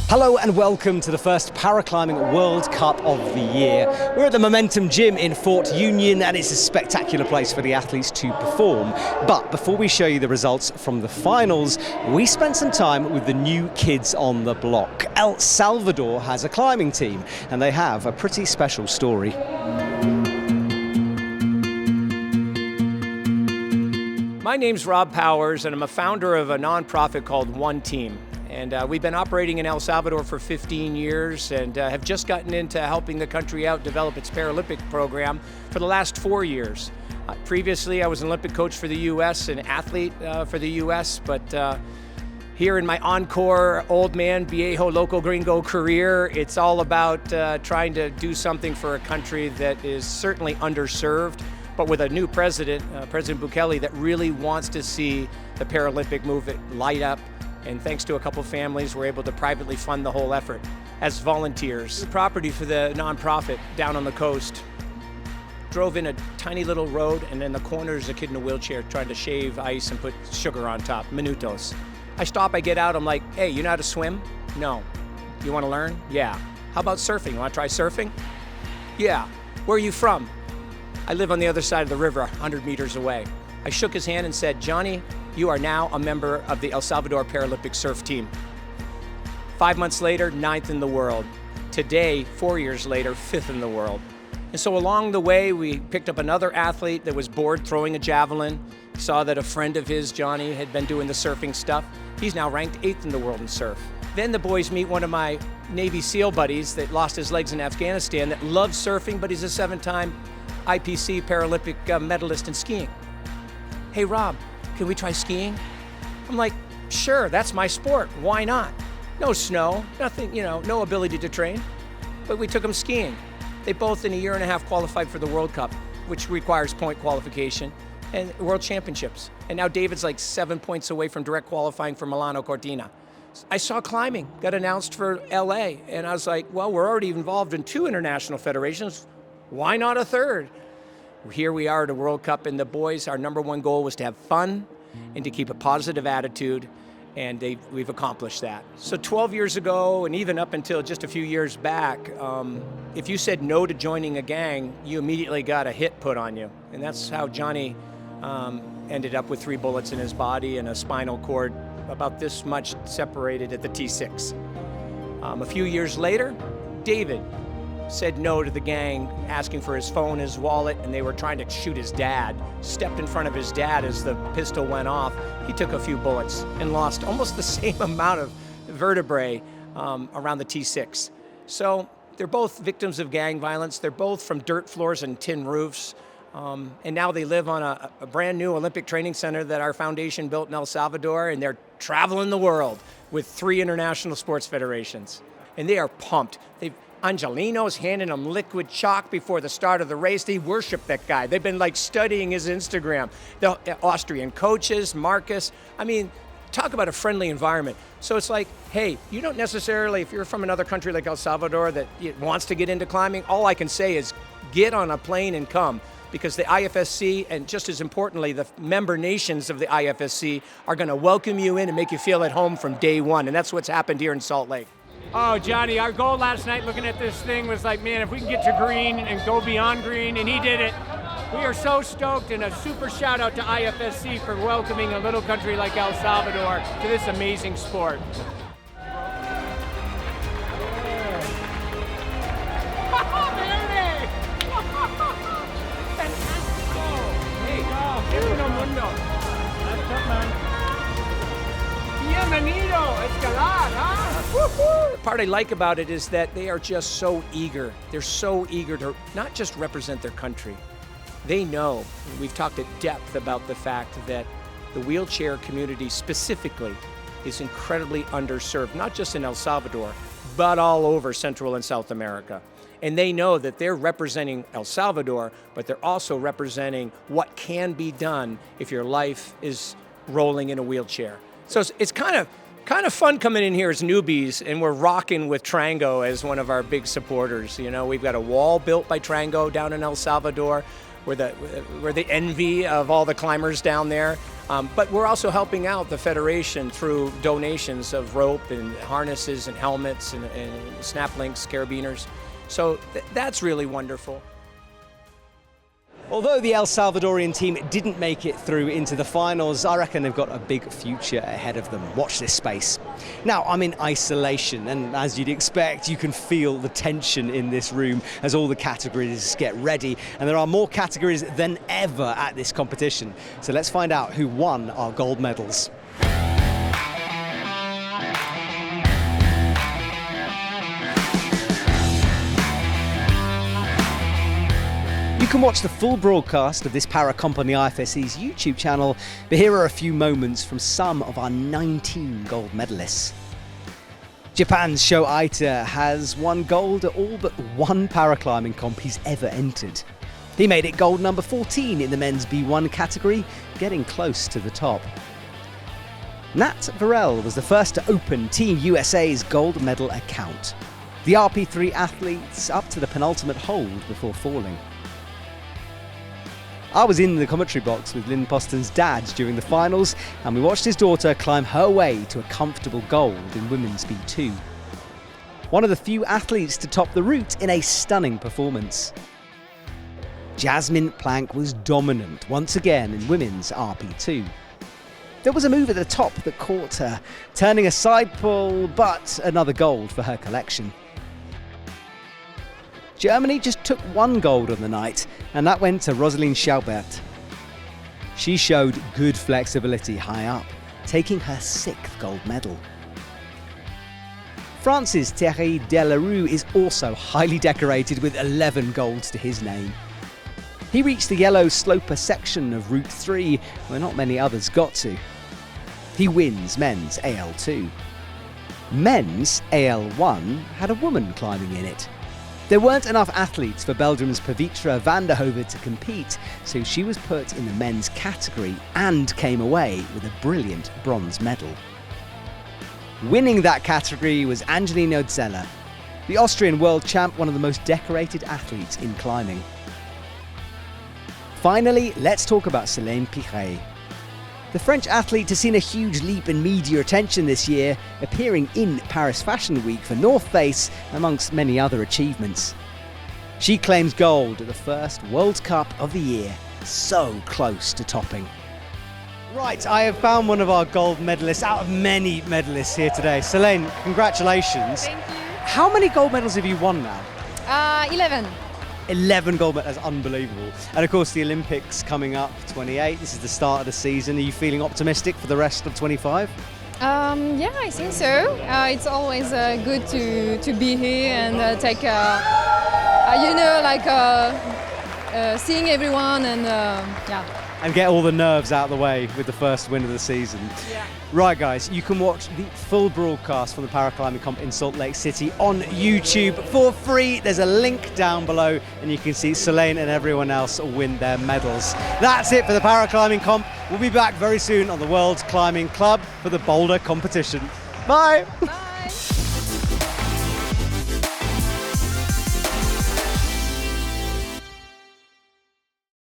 Hello and welcome to the first Paraclimbing World Cup of the year. We're at the Momentum Gym in Fort Union and it's a spectacular place for the athletes to perform. But before we show you the results from the finals, we spent some time with the new kids on the block. El Salvador has a climbing team and they have a pretty special story. My name's Rob Powers and I'm a founder of a nonprofit called One Team. And we've been operating in El Salvador for 15 years and have just gotten into helping the country out develop its Paralympic program for the last 4 years. Previously, I was an Olympic coach for the U.S., an athlete for the U.S., but here in my encore old man viejo loco gringo career, it's all about trying to do something for a country that is certainly underserved, but with a new president, President Bukele, that really wants to see the Paralympic movement light up. And thanks to a couple families, we're able to privately fund the whole effort as volunteers. Property for the nonprofit down on the coast. Drove in a tiny little road, and in the corner is a kid in a wheelchair trying to shave ice and put sugar on top, minutos. I stop, I get out, I'm like, hey, you know how to swim? No. You want to learn? Yeah. How about surfing? You want to try surfing? Yeah. Where are you from? I live on the other side of the river, 100 meters away. I shook his hand and said, Johnny, you are now a member of the El Salvador Paralympic surf team. 5 months later, 9th in the world. Today, 4 years later, 5th in the world. And so along the way, we picked up another athlete that was bored throwing a javelin. Saw that a friend of his, Johnny, had been doing the surfing stuff. He's now ranked 8th in the world in surf. Then the boys meet one of my Navy SEAL buddies that lost his legs in Afghanistan that loves surfing, but he's a 7-time IPC Paralympic medalist in skiing. Hey, Rob, can we try skiing? I'm like, sure, that's my sport. Why not? No snow, nothing, no ability to train. But we took them skiing. They both in a year and a half qualified for the World Cup, which requires point qualification, and World Championships. And now David's like 7 points away from direct qualifying for Milano Cortina. I saw climbing, got announced for LA, and I was like, well, we're already involved in 2 international federations. Why not a third? Here we are at a World Cup, and the boys, our number one goal was to have fun and to keep a positive attitude, and we've accomplished that. So 12 years ago, and even up until just a few years back, if you said no to joining a gang, you immediately got a hit put on you. And that's how Johnny ended up with 3 bullets in his body and a spinal cord about this much separated at the T6. A few years later, David said no to the gang, asking for his phone, his wallet, and they were trying to shoot his dad. Stepped in front of his dad as the pistol went off. He took a few bullets and lost almost the same amount of vertebrae around the T6. So they're both victims of gang violence. They're both from dirt floors and tin roofs. And now they live on a brand new Olympic training center that our foundation built in El Salvador, and they're traveling the world with 3 international sports federations. And they are pumped. Angelino's handing them liquid chalk before the start of the race. They worship that guy. They've been like studying his Instagram. The Austrian coaches, Marcus. I mean, talk about a friendly environment. So it's like, hey, you don't necessarily, if you're from another country like El Salvador that wants to get into climbing, all I can say is get on a plane and come. Because the IFSC, and just as importantly, the member nations of the IFSC are going to welcome you in and make you feel at home from day one. And that's what's happened here in Salt Lake. Oh, Johnny, our goal last night looking at this thing was like, man, if we can get to green and go beyond green, and he did it. We are so stoked, and a super shout out to IFSC for welcoming a little country like El Salvador to this amazing sport. Bienvenido, escalar, huh? The part I like about it is that they are just so eager. They're so eager to not just represent their country. They know, we've talked at depth about the fact that the wheelchair community specifically is incredibly underserved, not just in El Salvador, but all over Central and South America. And they know that they're representing El Salvador, but they're also representing what can be done if your life is rolling in a wheelchair. So it's kind of fun coming in here as newbies, and we're rocking with Trango as one of our big supporters. We've got a wall built by Trango down in El Salvador. We're the envy of all the climbers down there. But we're also helping out the Federation through donations of rope and harnesses and helmets and snap links, carabiners. So that's really wonderful. Although the El Salvadorian team didn't make it through into the finals, I reckon they've got a big future ahead of them. Watch this space. Now, I'm in isolation, and as you'd expect, you can feel the tension in this room as all the categories get ready. And there are more categories than ever at this competition. So let's find out who won our gold medals. You can watch the full broadcast of this para-comp on the IFSC's YouTube channel, but here are a few moments from some of our 19 gold medalists. Japan's Sho Aita has won gold at all but one paraclimbing comp he's ever entered. He made it gold number 14 in the men's B1 category, getting close to the top. Nat Varel was the first to open Team USA's gold medal account. The RP3 athletes up to the penultimate hold before falling. I was in the commentary box with Lynn Poston's dad during the finals, and we watched his daughter climb her way to a comfortable gold in women's B2. One of the few athletes to top the route in a stunning performance. Jasmine Plank was dominant once again in women's RP2. There was a move at the top that caught her, turning a side pull, but another gold for her collection. Germany just took one gold on the night, and that went to Rosaline Schaubert. She showed good flexibility high up, taking her 6th gold medal. France's Thierry Delarue is also highly decorated with 11 golds to his name. He reached the yellow sloper section of Route 3, where not many others got to. He wins men's AL2. Men's AL1 had a woman climbing in it. There weren't enough athletes for Belgium's Pavitra van der Hove to compete, so she was put in the men's category and came away with a brilliant bronze medal. Winning that category was Angelina Zeller, the Austrian world champ, one of the most decorated athletes in climbing. Finally, let's talk about Selene Piret. The French athlete has seen a huge leap in media attention this year, appearing in Paris Fashion Week for North Face, amongst many other achievements. She claims gold at the first World Cup of the year, so close to topping. Right, I have found one of our gold medalists out of many medalists here today. Selene, congratulations. Thank you. How many gold medals have you won now? 11. 11 gold medals, that's unbelievable. And of course the Olympics coming up, 28, this is the start of the season. Are you feeling optimistic for the rest of 25? Yeah, I think so. It's always good to be here and take, seeing everyone and yeah. And get all the nerves out of the way with the first win of the season. Yeah. Right guys, you can watch the full broadcast from the paraclimbing comp in Salt Lake City on YouTube for free. There's a link down below and you can see Selene and everyone else win their medals. That's it for the paraclimbing comp. We'll be back very soon on the World Climbing Club for the boulder competition. Bye! Bye.